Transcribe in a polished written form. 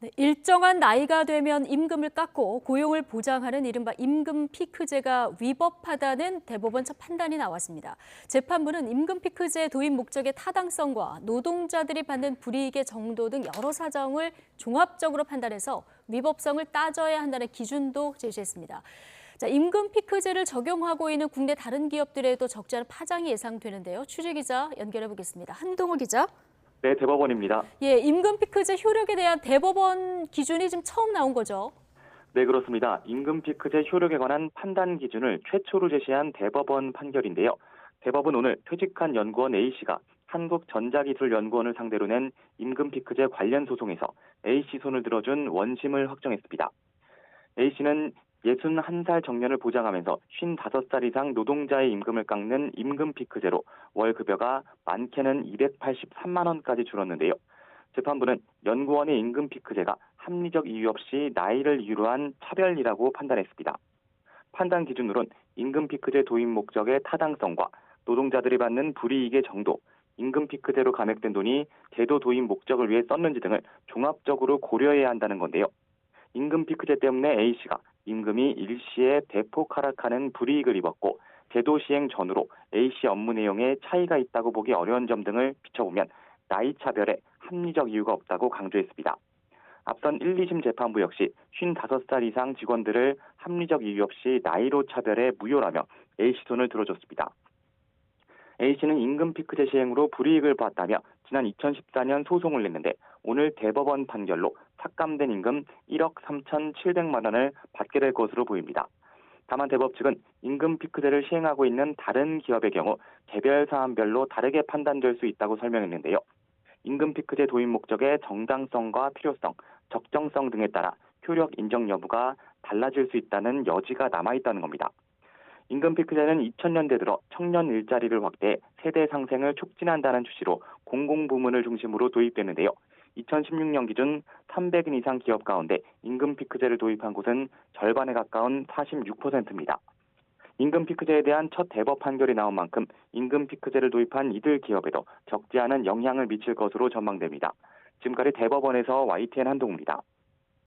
네, 일정한 나이가 되면 임금을 깎고 고용을 보장하는 이른바 임금 피크제가 위법하다는 대법원 첫 판단이 나왔습니다. 재판부는 임금 피크제 도입 목적의 타당성과 노동자들이 받는 불이익의 정도 등 여러 사정을 종합적으로 판단해서 위법성을 따져야 한다는 기준도 제시했습니다. 자, 임금 피크제를 적용하고 있는 국내 다른 기업들에도 적지 않은 파장이 예상되는데요. 취재기자 연결해 보겠습니다. 한동호 기자. 네, 대법원입니다. 예, 임금 피크제 효력에 대한 대법원 기준이 지금 처음 나온 거죠. 네, 그렇습니다. 임금 피크제 효력에 관한 판단 기준을 최초로 제시한 대법원 판결인데요. 대법은 오늘 퇴직한 연구원 A씨가 한국전자기술연구원을 상대로 낸 임금 피크제 관련 소송에서 A씨 손을 들어준 원심을 확정했습니다. A씨는 61살 정년을 보장하면서 55살 이상 노동자의 임금을 깎는 임금 피크제로 월 급여가 많게는 283만 원까지 줄었는데요. 재판부는 연구원의 임금 피크제가 합리적 이유 없이 나이를 이유로 한 차별이라고 판단했습니다. 판단 기준으론 임금 피크제 도입 목적의 타당성과 노동자들이 받는 불이익의 정도, 임금 피크제로 감액된 돈이 제도 도입 목적을 위해 썼는지 등을 종합적으로 고려해야 한다는 건데요. 임금 피크제 때문에 A씨가 임금이 일시에 대폭 하락하는 불이익을 입었고 제도 시행 전후로 A씨 업무 내용에 차이가 있다고 보기 어려운 점 등을 비춰보면 나이 차별에 합리적 이유가 없다고 강조했습니다. 앞선 1, 2심 재판부 역시 55살 이상 직원들을 합리적 이유 없이 나이로 차별해 무효라며 A씨 손을 들어줬습니다. A씨는 임금 피크제 시행으로 불이익을 봤다며 지난 2014년 소송을 냈는데 오늘 대법원 판결로 삭감된 임금 1억 3,700만 원을 받게 될 것으로 보입니다. 다만 대법 측은 임금 피크제를 시행하고 있는 다른 기업의 경우 개별 사안별로 다르게 판단될 수 있다고 설명했는데요. 임금 피크제 도입 목적의 정당성과 필요성, 적정성 등에 따라 효력 인정 여부가 달라질 수 있다는 여지가 남아있다는 겁니다. 임금 피크제는 2000년대 들어 청년 일자리를 확대해 세대 상생을 촉진한다는 취지로 공공부문을 중심으로 도입됐는데요. 2016년 기준 300인 이상 기업 가운데 임금 피크제를 도입한 곳은 절반에 가까운 46%입니다. 임금 피크제에 대한 첫 대법 판결이 나온 만큼 임금 피크제를 도입한 이들 기업에도 적지 않은 영향을 미칠 것으로 전망됩니다. 지금까지 대법원에서 YTN 한동우입니다.